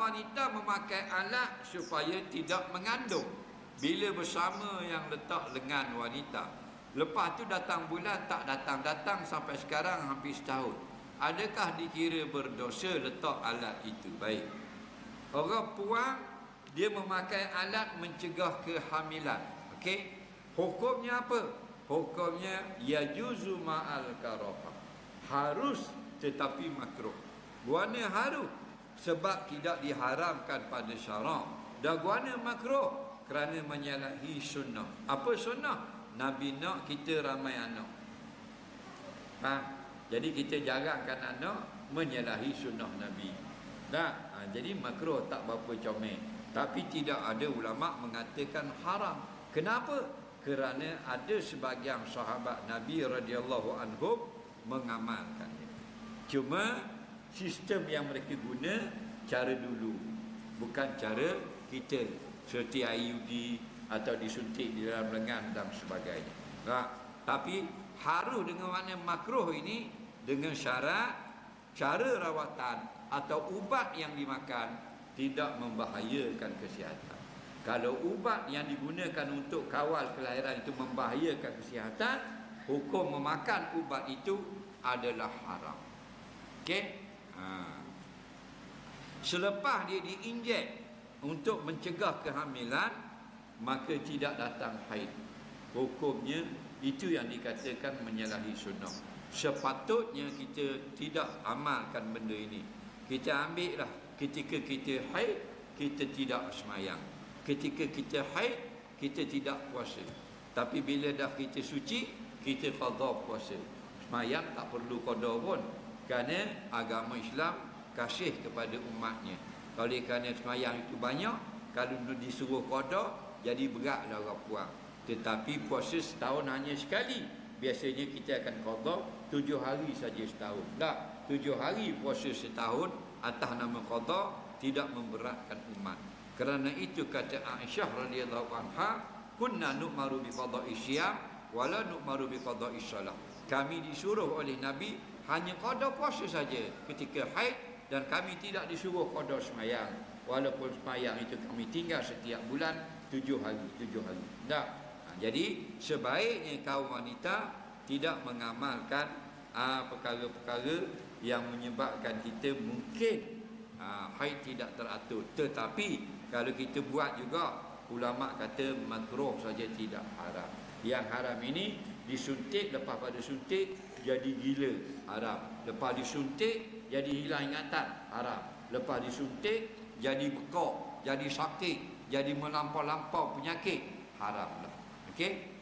wanita memakai alat supaya tidak mengandung bila bersama yang letak lengan wanita. Lepas tu datang bulan tak datang sampai sekarang hampir setahun. Adakah dikira berdosa letak alat itu? Baik. Orang puang dia memakai alat mencegah kehamilan. Okey. Hukumnya apa? Hukumnya yajuzu ma'al karahah. Harus tetapi makruh. Guana harus sebab tidak diharamkan pada syarak. Dan guana makruh kerana menyalahi sunnah. Apa sunnah? Nabi nak kita ramai anak. Jadi kita jarangkan anak menyalahi sunnah Nabi. Jadi makruh tak berapa comel. Tapi tidak ada ulama mengatakan haram. Kenapa? Kerana ada sebahagian sahabat Nabi radhiyallahu anhum mengamalkannya. Cuma sistem yang mereka guna cara dulu, bukan cara kita seperti IUD atau disuntik di dalam lengan dan sebagainya. Tapi haru dengan makna makruh ini dengan syarat cara rawatan atau ubat yang dimakan tidak membahayakan kesihatan. Kalau ubat yang digunakan untuk kawal kelahiran itu membahayakan kesihatan, hukum memakan ubat itu adalah haram. Okey? Selepas dia diinjek untuk mencegah kehamilan, maka tidak datang haid. Hukumnya itu yang dikatakan menyalahi sunnah. Sepatutnya kita tidak amalkan benda ini. Kita ambil lah ketika kita haid, kita tidak semayang. Ketika kita haid, kita tidak puasa. Tapi bila dah kita suci, kita qada puasa. Semayang tak perlu qada pun, kerana agama Islam kasih kepada umatnya. Oleh kerana semayang itu banyak, kalau disuruh qada, jadi beratlah orang puang. Tetapi puasa setahun hanya sekali. Biasanya kita akan qada 7 hari saja setahun. 7 hari puasa setahun atas nama qada tidak memberatkan umat. Kerana itu kata Aisyah radhiyallahu anha, kunna nu'maru bi qada'i syiyam wala nu'maru bi qada'i shalah. Kami disuruh oleh Nabi hanya qada puasa saja ketika haid, dan kami tidak disuruh qada semayang. Walaupun semayang itu kami tinggal setiap bulan 7 hari. Jadi sebaiknya kaum wanita tidak mengamalkan perkara-perkara yang menyebabkan kita mungkin haid tidak teratur. Tetapi kalau kita buat juga, ulama kata makruh saja, tidak haram. Yang haram ini disuntik, lepas pada suntik jadi gila, haram. Lepas disuntik jadi hilang ingatan, haram. Lepas disuntik jadi bekak, jadi sakit, jadi melampau-lampau penyakit, haram lah. Okey?